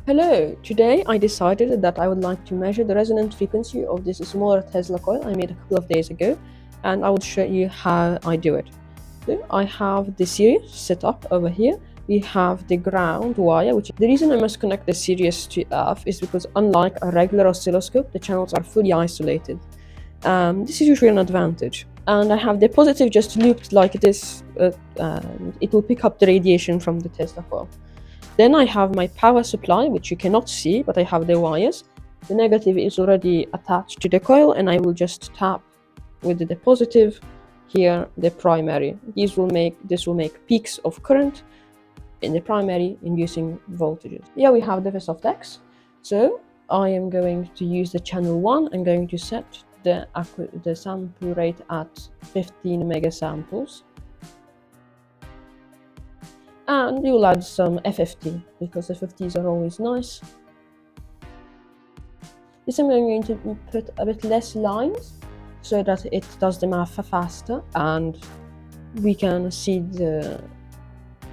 Hello, today I decided that I would like to measure the resonant frequency of this smaller Tesla coil I made a couple of days ago, and I will show you how I do it. So I have the Sirius set up over here. We have the ground wire, which the reason I must connect the Sirius to F is because unlike a regular oscilloscope, the channels are fully isolated. This is usually an advantage. And I have the positive just looped like this, and it will pick up the radiation from the Tesla coil. Then I have my power supply, which you cannot see, but I have the wires. The negative is already attached to the coil, and I will just tap with the positive here the primary. This will make peaks of current in the primary, inducing voltages. Here we have DEWESoft X. So I am going to use the channel 1. I'm going to set the sample rate at 15 megasamples. And you'll add some FFT, because FFTs are always nice. This time I'm going to put a bit less lines, so that it does the math faster, and we can see the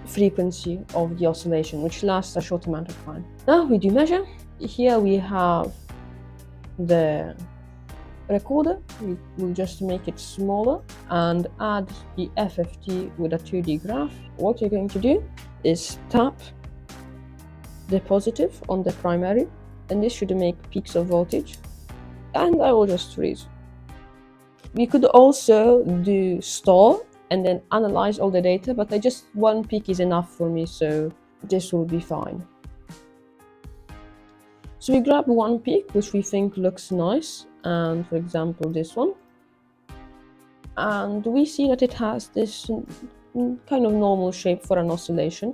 frequency of the oscillation, which lasts a short amount of time. Now we do measure. Here we have the recorder. We will just make it smaller and add the FFT with a 2D graph. What you're going to do is tap the positive on the primary, and this should make peaks of voltage, and I will just freeze. We could also do store and then analyze all the data, but one peak is enough for me, so this will be fine. So we grab one peak which we think looks nice, and for example this one, and we see that it has this kind of normal shape for an oscillation.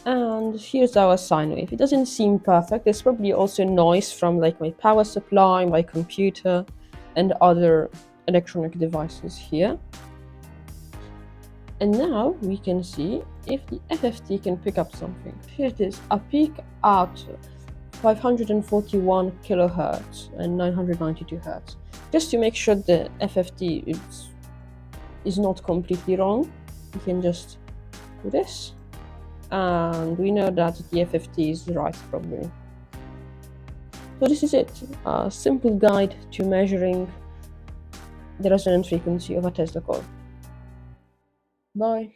And here's our sine wave. It doesn't seem perfect. There's probably also noise from like my power supply, my computer, and other electronic devices here. And now we can see if the FFT can pick up something. Here it is, a peak at 541 kilohertz and 992 hertz. Just to make sure the FFT is not completely wrong, we can just do this, and we know that the FFT is right probably. So this is it, a simple guide to measuring the resonant frequency of a Tesla coil. Bye.